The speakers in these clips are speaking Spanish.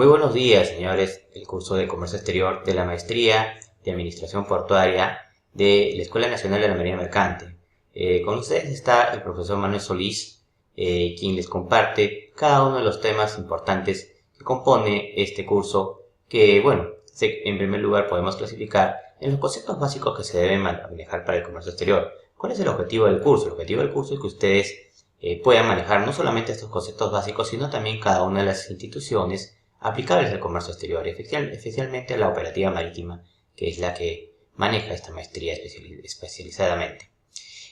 Muy buenos días, señores. El curso de Comercio Exterior de la Maestría de Administración Portuaria de la Escuela Nacional de la Marina Mercante. Con ustedes está el profesor Manuel Solís, quien les comparte cada uno de los temas importantes que compone este curso, que, bueno, en primer lugar podemos clasificar en los conceptos básicos que se deben manejar para el comercio exterior. ¿Cuál es el objetivo del curso? El objetivo del curso es que ustedes puedan manejar no solamente estos conceptos básicos, sino también cada una de las instituciones aplicables al comercio exterior, especialmente a la operativa marítima, que es la que maneja esta maestría especializadamente.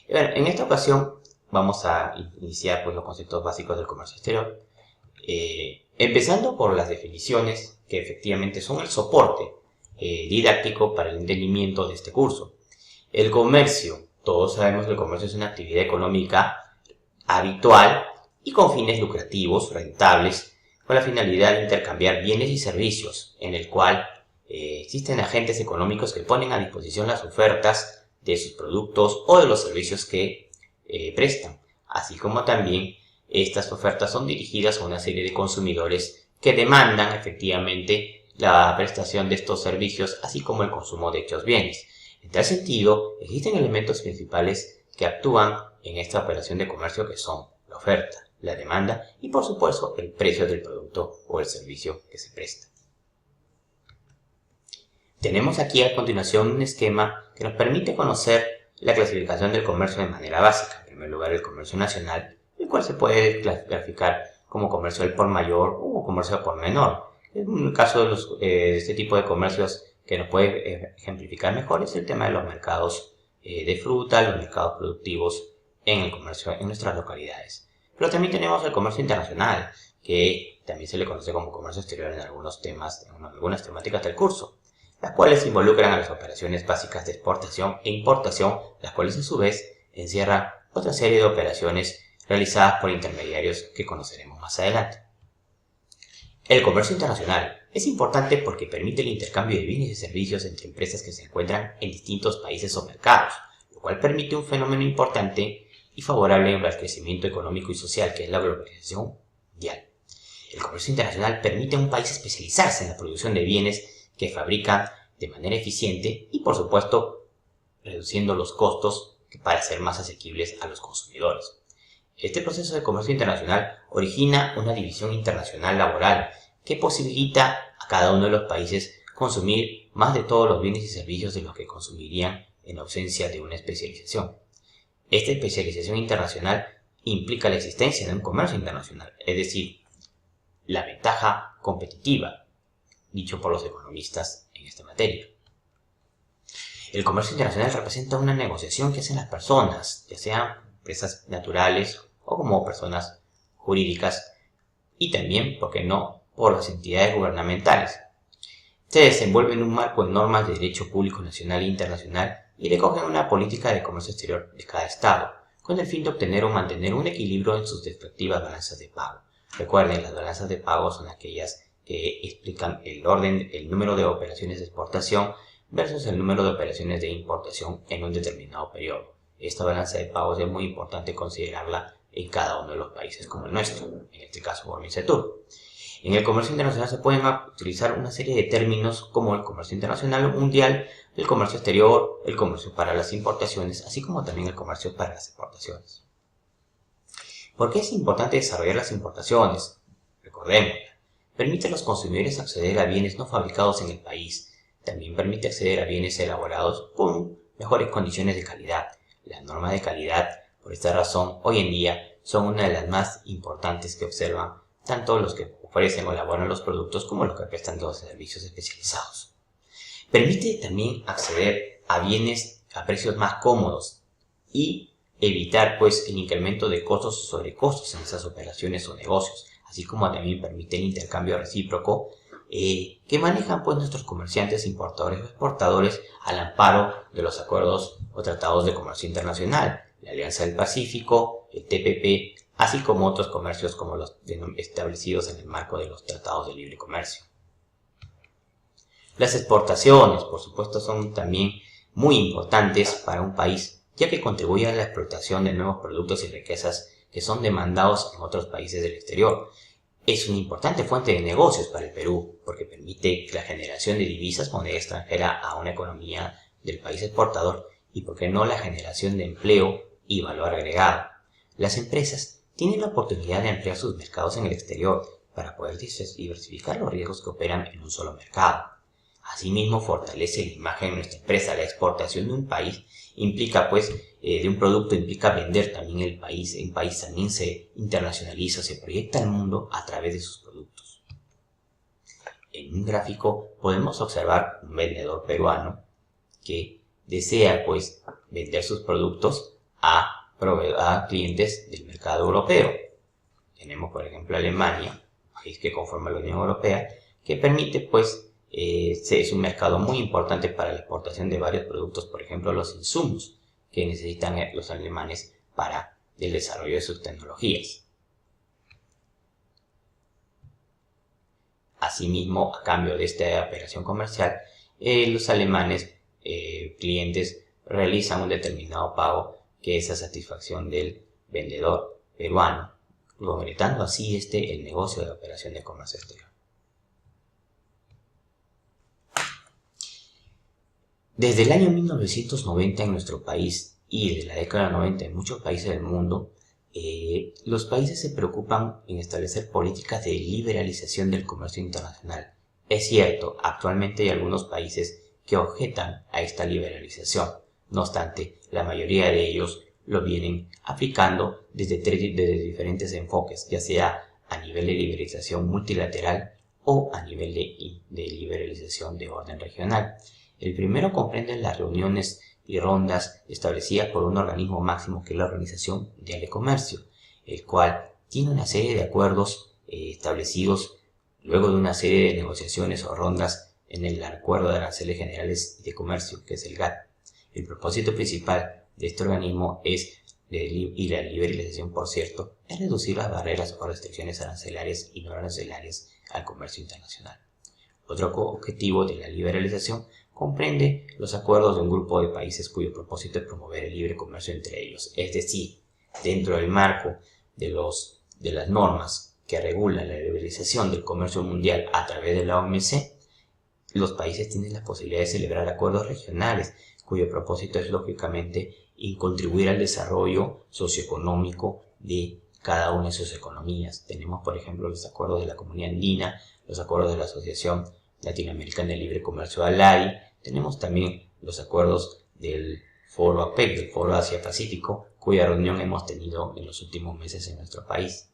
Bueno, en esta ocasión vamos a iniciar los conceptos básicos del comercio exterior, empezando por las definiciones que efectivamente son el soporte didáctico para el entendimiento de este curso. El comercio, todos sabemos que el comercio es una actividad económica habitual y con fines lucrativos, rentables, con la finalidad de intercambiar bienes y servicios, en el cual existen agentes económicos que ponen a disposición las ofertas de sus productos o de los servicios que prestan, así como también estas ofertas son dirigidas a una serie de consumidores que demandan efectivamente la prestación de estos servicios, así como el consumo de dichos bienes. En tal sentido, existen elementos principales que actúan en esta operación de comercio, que son la oferta, la demanda y, por supuesto, el precio del producto o el servicio que se presta. Tenemos aquí a continuación un esquema que nos permite conocer la clasificación del comercio de manera básica. En primer lugar, el comercio nacional, el cual se puede clasificar como comercio al por mayor o comercio al por menor. En el caso de este tipo de comercios que nos puede ejemplificar mejor es el tema de los mercados de fruta, los mercados productivos en el comercio en nuestras localidades. Pero también tenemos el comercio internacional, que también se le conoce como comercio exterior en algunos temas, en algunas temáticas del curso, las cuales involucran a las operaciones básicas de exportación e importación, las cuales a su vez encierran otra serie de operaciones realizadas por intermediarios que conoceremos más adelante. El comercio internacional es importante porque permite el intercambio de bienes y servicios entre empresas que se encuentran en distintos países o mercados, lo cual permite un fenómeno importante y favorable al crecimiento económico y social, que es la globalización mundial. El comercio internacional permite a un país especializarse en la producción de bienes que fabrican de manera eficiente y, por supuesto, reduciendo los costos para ser más asequibles a los consumidores. Este proceso de comercio internacional origina una división internacional laboral que posibilita a cada uno de los países consumir más de todos los bienes y servicios de los que consumirían en ausencia de una especialización. Esta especialización internacional implica la existencia de un comercio internacional, es decir, la ventaja competitiva, dicho por los economistas en esta materia. El comercio internacional representa una negociación que hacen las personas, ya sean empresas naturales o como personas jurídicas, y también, ¿por qué no?, por las entidades gubernamentales. Se desenvuelve en un marco de normas de derecho público nacional e internacional y recogen una política de comercio exterior de cada estado, con el fin de obtener o mantener un equilibrio en sus respectivas balanzas de pago. Recuerden, las balanzas de pago son aquellas que explican el número de operaciones de exportación versus el número de operaciones de importación en un determinado periodo. Esta balanza de pagos es muy importante considerarla en cada uno de los países como el nuestro, en este caso por MINCETUR. En el comercio internacional se pueden utilizar una serie de términos como el comercio internacional mundial, el comercio exterior, el comercio para las importaciones, así como también el comercio para las exportaciones. ¿Por qué es importante desarrollar las importaciones? Recordemos, permite a los consumidores acceder a bienes no fabricados en el país. También permite acceder a bienes elaborados con mejores condiciones de calidad. Las normas de calidad, por esta razón, hoy en día son una de las más importantes que observan tanto los que ofrecen o elaboran los productos como los que prestan los servicios especializados. Permite también acceder a bienes a precios más cómodos y evitar el incremento de costos o sobrecostos en esas operaciones o negocios, así como también permite el intercambio recíproco que manejan nuestros comerciantes, importadores o exportadores al amparo de los acuerdos o tratados de comercio internacional, la Alianza del Pacífico, el TPP, así como otros comercios como los establecidos en el marco de los tratados de libre comercio. Las exportaciones, por supuesto, son también muy importantes para un país, ya que contribuyen a la explotación de nuevos productos y riquezas que son demandados en otros países del exterior. es una importante fuente de negocios para el Perú porque permite la generación de divisas, moneda extranjera a una economía del país exportador y, por qué no, la generación de empleo y valor agregado. Las empresas tienen la oportunidad de ampliar sus mercados en el exterior para poder diversificar los riesgos que operan en un solo mercado. Asimismo, fortalece la imagen de nuestra empresa. La exportación de un país implica, de un producto implica vender también el país. El país también se internacionaliza, se proyecta al mundo a través de sus productos. En un gráfico podemos observar un vendedor peruano que desea, vender sus productos a clientes del mercado europeo. Tenemos, por ejemplo, Alemania, país que conforma la Unión Europea, que permite, es un mercado muy importante para la exportación de varios productos, por ejemplo, los insumos que necesitan los alemanes para el desarrollo de sus tecnologías. Asimismo, a cambio de esta operación comercial, los alemanes clientes realizan un determinado pago que es a satisfacción del vendedor peruano, concretando así el negocio de operación de comercio exterior. Desde el año 1990 en nuestro país y desde la década de 90 en muchos países del mundo, los países se preocupan en establecer políticas de liberalización del comercio internacional. Es cierto, actualmente hay algunos países que objetan a esta liberalización. No obstante, la mayoría de ellos lo vienen aplicando desde diferentes enfoques, ya sea a nivel de liberalización multilateral o a nivel de liberalización de orden regional. El primero comprende las reuniones y rondas establecidas por un organismo máximo que es la Organización Mundial de Comercio, el cual tiene una serie de acuerdos establecidos luego de una serie de negociaciones o rondas en el Acuerdo de Aranceles Generales de Comercio, que es el GATT. El propósito principal de este organismo y la liberalización, por cierto, es reducir las barreras o restricciones arancelarias y no arancelarias al comercio internacional. Otro objetivo de la liberalización comprende los acuerdos de un grupo de países cuyo propósito es promover el libre comercio entre ellos, es decir, dentro del marco de las normas que regulan la liberalización del comercio mundial a través de la OMC, los países tienen la posibilidad de celebrar acuerdos regionales cuyo propósito es lógicamente contribuir al desarrollo socioeconómico de cada una de sus economías. Tenemos, por ejemplo, los acuerdos de la Comunidad Andina, los acuerdos de la Asociación Latinoamericana de Libre Comercio ALAI, tenemos también los acuerdos del Foro APEC, del Foro Asia-Pacífico, cuya reunión hemos tenido en los últimos meses en nuestro país.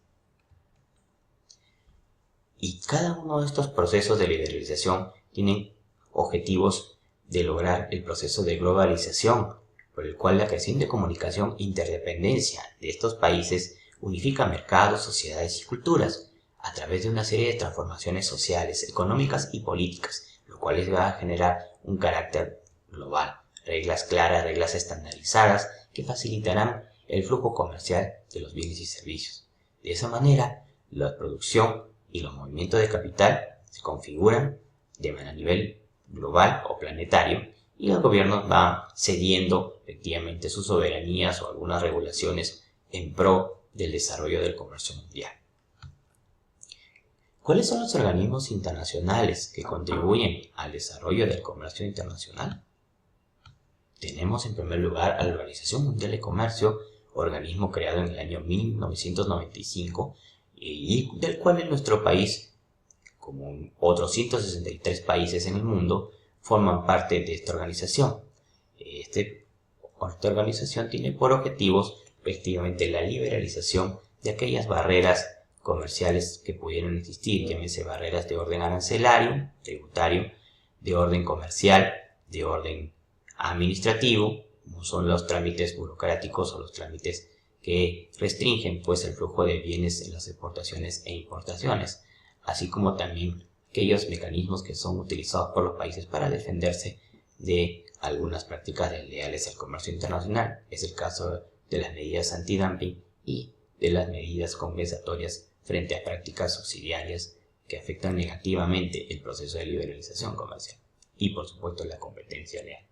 Y cada uno de estos procesos de liberalización tienen objetivos de lograr el proceso de globalización, por el cual la creciente comunicación e interdependencia de estos países unifica mercados, sociedades y culturas a través de una serie de transformaciones sociales, económicas y políticas, lo cual les va a generar un carácter global, reglas claras, reglas estandarizadas que facilitarán el flujo comercial de los bienes y servicios. De esa manera, la producción y los movimientos de capital se configuran a nivel global o planetario y los gobiernos van cediendo efectivamente sus soberanías o algunas regulaciones en pro del desarrollo del comercio mundial. ¿Cuáles son los organismos internacionales que contribuyen al desarrollo del comercio internacional? Tenemos en primer lugar a la Organización Mundial de Comercio, organismo creado en el año 1995 y del cual en nuestro país, como otros 163 países en el mundo, forman parte de esta organización. Esta organización tiene por objetivos efectivamente la liberalización de aquellas barreras comerciales que pudieran existir, llámese barreras de orden arancelario, tributario, de orden comercial, de orden administrativo, como son los trámites burocráticos o los trámites que restringen el flujo de bienes en las exportaciones e importaciones, así como también aquellos mecanismos que son utilizados por los países para defenderse de algunas prácticas desleales al comercio internacional. Es el caso de las medidas antidumping y de las medidas compensatorias frente a prácticas subsidiarias que afectan negativamente el proceso de liberalización comercial y, por supuesto, la competencia leal.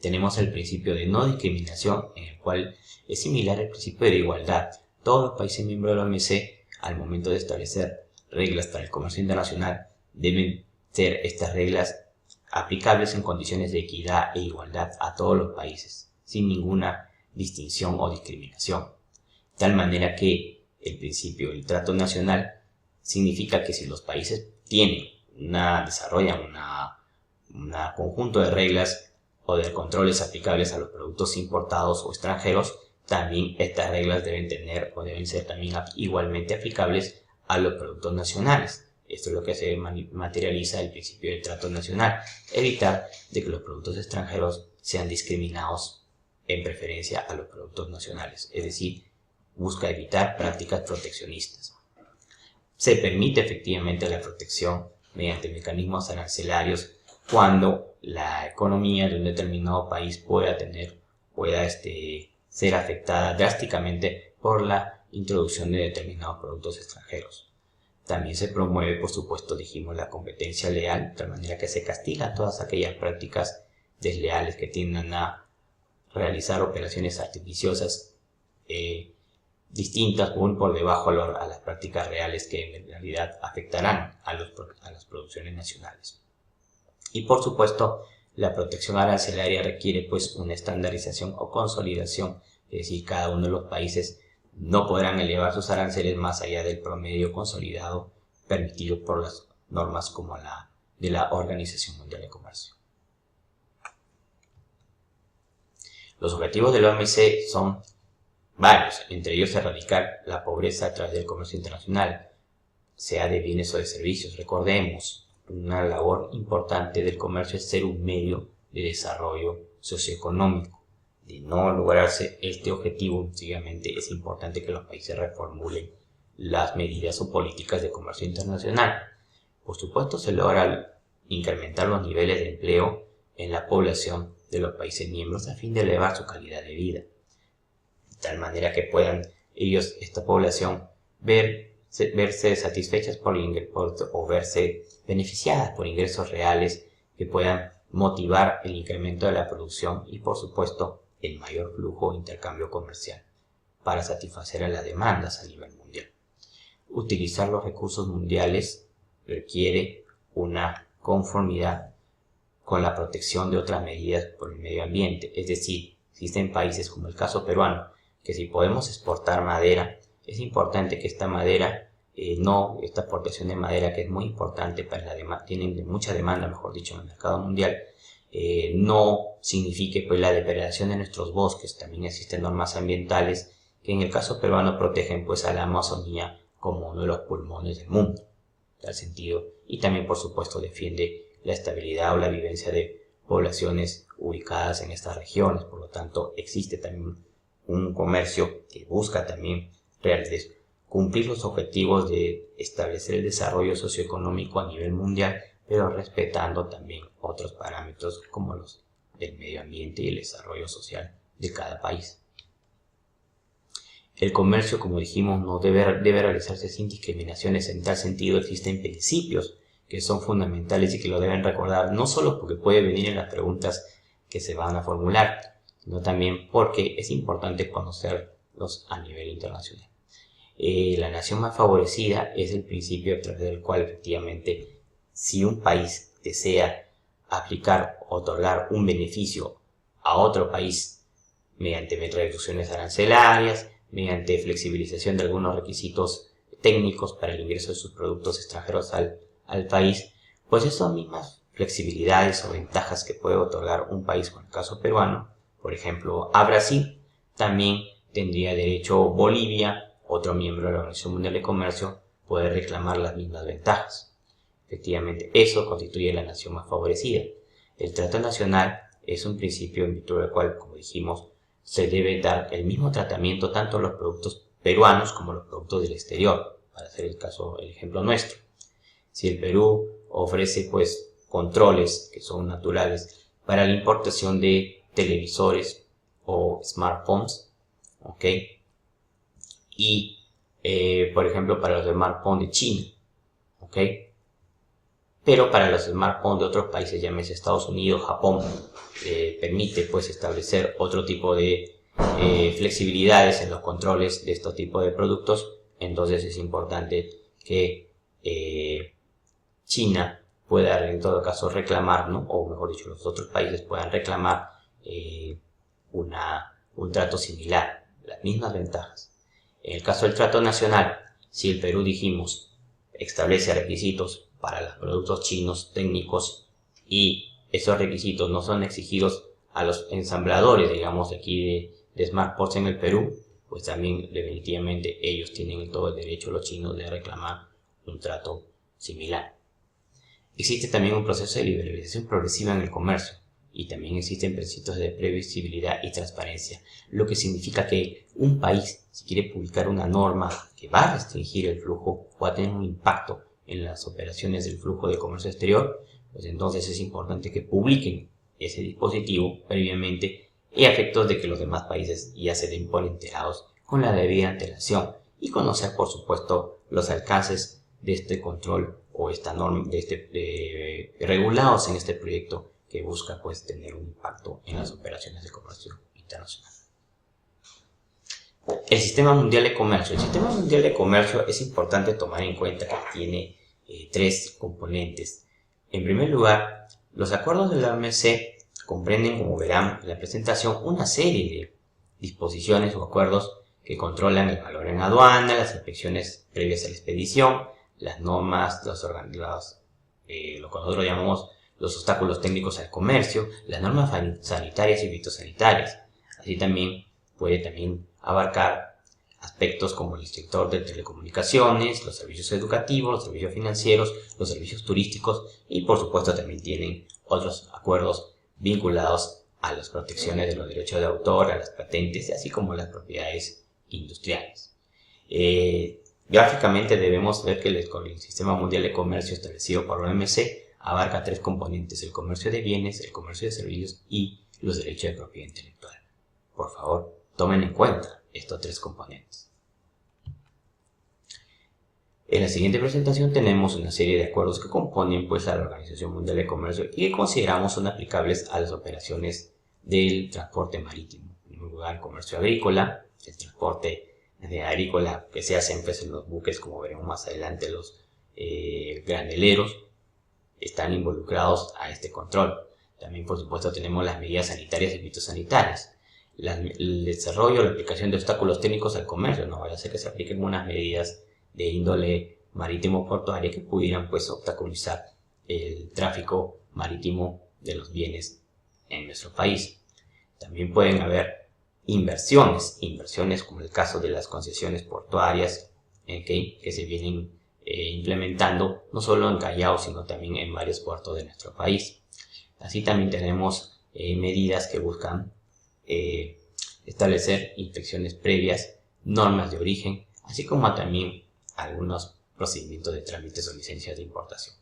Tenemos el principio de no discriminación, en el cual es similar al principio de igualdad. Todos los países miembros de la OMC al momento de establecer reglas para el comercio internacional, deben ser estas reglas aplicables en condiciones de equidad e igualdad a todos los países, sin ninguna distinción o discriminación. De tal manera que el principio del trato nacional significa que si los países desarrollan un conjunto de reglas o de controles aplicables a los productos importados o extranjeros, también estas reglas deben ser también igualmente aplicables a los productos nacionales. Esto es lo que se materializa el principio del trato nacional, evitar de que los productos extranjeros sean discriminados en preferencia a los productos nacionales, es decir, busca evitar prácticas proteccionistas. Se permite efectivamente la protección mediante mecanismos arancelarios cuando la economía de un determinado país pueda ser afectada drásticamente por la introducción de determinados productos extranjeros. También se promueve, por supuesto, la competencia leal, de tal manera que se castigan todas aquellas prácticas desleales que tiendan a realizar operaciones artificiosas distintas o por debajo a las prácticas reales que en realidad afectarán a las producciones nacionales. Y por supuesto, la protección arancelaria requiere una estandarización o consolidación, es decir, cada uno de los países no podrán elevar sus aranceles más allá del promedio consolidado permitido por las normas como la de la Organización Mundial de Comercio. Los objetivos de la OMC son varios, entre ellos erradicar la pobreza a través del comercio internacional, sea de bienes o de servicios. Recordemos, una labor importante del comercio es ser un medio de desarrollo socioeconómico. De no lograrse este objetivo, sencillamente es importante que los países reformulen las medidas o políticas de comercio internacional. Por supuesto, se logra incrementar los niveles de empleo en la población de los países miembros a fin de elevar su calidad de vida, de tal manera que puedan esta población, verse satisfechas o verse beneficiadas por ingresos reales que puedan motivar el incremento de la producción y, por supuesto, el mayor flujo de intercambio comercial para satisfacer a las demandas a nivel mundial. Utilizar los recursos mundiales requiere una conformidad con la protección de otras medidas por el medio ambiente, es decir, existen países como el caso peruano, que si podemos exportar madera, es importante que esta madera, esta exportación de madera que es muy importante tienen mucha demanda, mejor dicho, en el mercado mundial, no signifique la depredación de nuestros bosques. También existen normas ambientales que en el caso peruano protegen a la Amazonía como uno de los pulmones del mundo, en tal sentido, y también por supuesto defiende la estabilidad o la vivencia de poblaciones ubicadas en estas regiones. Por lo tanto, existe también un comercio que busca también cumplir los objetivos de establecer el desarrollo socioeconómico a nivel mundial, pero respetando también otros parámetros como los del medio ambiente y el desarrollo social de cada país. El comercio, como dijimos, no debe realizarse sin discriminaciones. En tal sentido, existen principios que son fundamentales y que lo deben recordar, no solo porque puede venir en las preguntas que se van a formular, sino también porque es importante conocerlos a nivel internacional. La nación más favorecida es el principio a través del cual efectivamente, si un país desea otorgar un beneficio a otro país mediante reducciones arancelarias, mediante flexibilización de algunos requisitos técnicos para el ingreso de sus productos extranjeros al país, pues esas mismas flexibilidades o ventajas que puede otorgar un país, como el caso peruano, por ejemplo, a Brasil, también tendría derecho Bolivia, otro miembro de la Organización Mundial de Comercio, puede reclamar las mismas ventajas. Efectivamente, eso constituye la nación más favorecida. El trato nacional es un principio en virtud del cual, como dijimos, se debe dar el mismo tratamiento tanto a los productos peruanos como a los productos del exterior, para hacer el ejemplo nuestro. Si el Perú ofrece controles que son naturales para la importación de televisores o smartphones, ¿ok? Y, por ejemplo, para los smartphones de China, ¿ok? Pero para los smartphones de otros países, llámese Estados Unidos, Japón, permite establecer otro tipo de flexibilidades en los controles de estos tipos de productos, entonces es importante que China pueda en todo caso reclamar, ¿no? O mejor dicho, los otros países puedan reclamar un trato similar, las mismas ventajas. En el caso del trato nacional, si el Perú, dijimos, establece requisitos para los productos chinos técnicos y esos requisitos no son exigidos a los ensambladores, digamos, aquí de smartphones en el Perú, pues también definitivamente ellos tienen todo el derecho, los chinos, de reclamar un trato similar. Existe también un proceso de liberalización progresiva en el comercio y también existen principios de previsibilidad y transparencia, lo que significa que un país, si quiere publicar una norma que va a restringir el flujo o va a tener un impacto en las operaciones del flujo de comercio exterior, pues entonces es importante que publiquen ese dispositivo previamente y a efectos de que los demás países ya se den por enterados con la debida antelación y conocer, por supuesto, los alcances de este control o esta norma regulados en este proyecto que busca pues tener un impacto en las operaciones de comercio internacional. El Sistema Mundial de Comercio. El Sistema Mundial de Comercio es importante tomar en cuenta que tiene tres componentes. En primer lugar, los acuerdos de la OMC comprenden, como verán en la presentación, una serie de disposiciones o acuerdos que controlan el valor en aduana, las inspecciones previas a la expedición, las normas, lo que nosotros llamamos los obstáculos técnicos al comercio, las normas sanitarias y fitosanitarias. Así también puede abarcar aspectos como el sector de telecomunicaciones, los servicios educativos, los servicios financieros, los servicios turísticos y por supuesto también tienen otros acuerdos vinculados a las protecciones de los derechos de autor, a las patentes, así como las propiedades industriales. Gráficamente debemos ver que el Sistema Mundial de Comercio establecido por la OMC abarca tres componentes: el comercio de bienes, el comercio de servicios y los derechos de propiedad intelectual. Por favor, tomen en cuenta estos tres componentes. En la siguiente presentación tenemos una serie de acuerdos que componen pues a la Organización Mundial de Comercio y que consideramos son aplicables a las operaciones del transporte marítimo. En primer lugar, el comercio agrícola, el transporte agrícola que se hace pues, en los buques, como veremos más adelante, los graneleros están involucrados a este control. También, por supuesto, tenemos las medidas sanitarias y fitosanitarias. El desarrollo o la aplicación de obstáculos técnicos al comercio, no vaya a ser que se apliquen unas medidas de índole marítimo portuaria que pudieran pues obstaculizar el tráfico marítimo de los bienes en nuestro país. También pueden haber inversiones como el caso de las concesiones portuarias que se vienen implementando no solo en Callao sino también en varios puertos de nuestro país. Así también tenemos medidas que buscan establecer inspecciones previas, normas de origen, así como también algunos procedimientos de trámites o licencias de importación.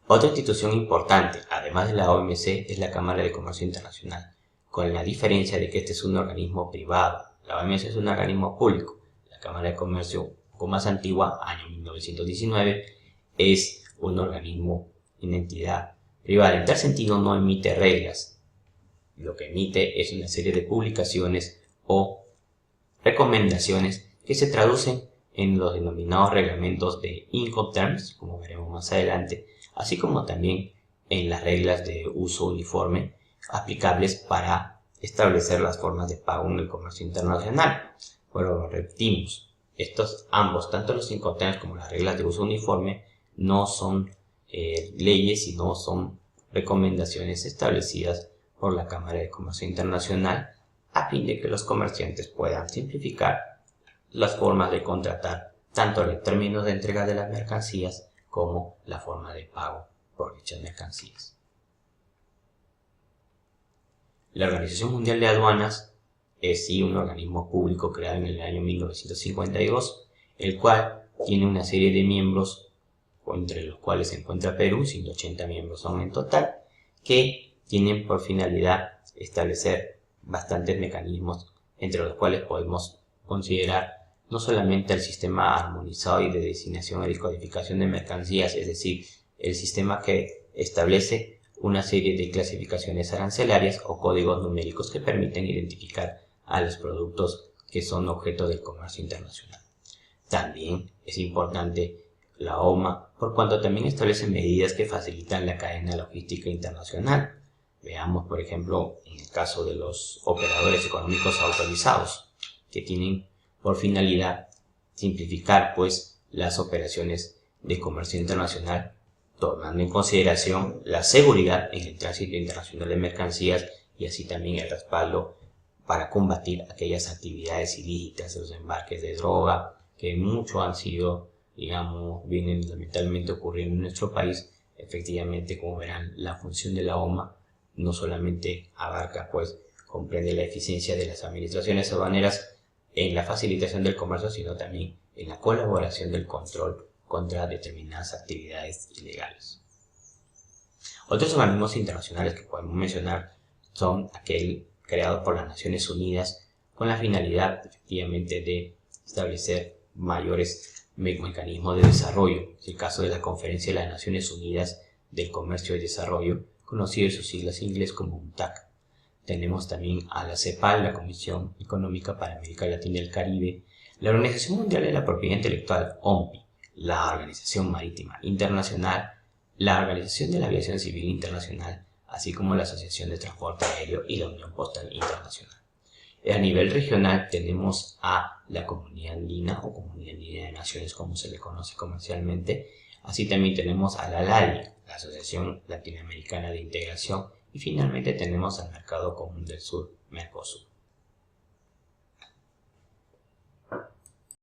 Otra institución importante, además de la OMC, es la Cámara de Comercio Internacional, con la diferencia de que este es un organismo privado. La OMC es un organismo público. La Cámara de Comercio, un poco más antigua, año 1919, es un organismo, una entidad privada. En tal sentido, no emite reglas. Lo que emite es una serie de publicaciones o recomendaciones que se traducen en los denominados reglamentos de Incoterms, como veremos más adelante, así como también en las reglas de uso uniforme aplicables para establecer las formas de pago en el comercio internacional. Bueno, repetimos, ambos, tanto los Incoterms como las reglas de uso uniforme, no son leyes, sino son recomendaciones establecidas por la Cámara de Comercio Internacional a fin de que los comerciantes puedan simplificar las formas de contratar, tanto en términos de entrega de las mercancías como la forma de pago por dichas mercancías. La Organización Mundial de Aduanas es sí un organismo público creado en el año 1952, el cual tiene una serie de miembros, entre los cuales se encuentra Perú, 180 miembros son en total, que tienen por finalidad establecer bastantes mecanismos, entre los cuales podemos considerar no solamente el sistema armonizado y de designación y codificación de mercancías, es decir, el sistema que establece una serie de clasificaciones arancelarias o códigos numéricos que permiten identificar a los productos que son objeto del comercio internacional. También es importante la OMA por cuanto también establece medidas que facilitan la cadena logística internacional. Veamos, por ejemplo, en el caso de los operadores económicos autorizados, que tienen por finalidad simplificar las operaciones de comercio internacional, tomando en consideración la seguridad en el tránsito internacional de mercancías y así también el respaldo para combatir aquellas actividades ilícitas, los embarques de droga, que mucho han sido, vienen lamentablemente ocurriendo en nuestro país. Efectivamente, como verán, la función de la OMA no solamente abarca, comprende la eficiencia de las administraciones aduaneras en la facilitación del comercio, sino también en la colaboración del control contra determinadas actividades ilegales. Otros organismos internacionales que podemos mencionar son aquel creado por las Naciones Unidas con la finalidad efectivamente de establecer mayores mecanismos de desarrollo. Es el caso de la Conferencia de las Naciones Unidas del Comercio y Desarrollo, conocido en sus siglas en inglés como UNCTAD. Tenemos también a la CEPAL, la Comisión Económica para América Latina y el Caribe, la Organización Mundial de la Propiedad Intelectual, OMPI, la Organización Marítima Internacional, la Organización de la Aviación Civil Internacional, así como la Asociación de Transporte Aéreo y la Unión Postal Internacional. A nivel regional tenemos a la Comunidad Andina o Comunidad Andina de Naciones, como se le conoce comercialmente. Así también tenemos a la LADI, la Asociación Latinoamericana de Integración, y finalmente tenemos al Mercado Común del Sur, Mercosur.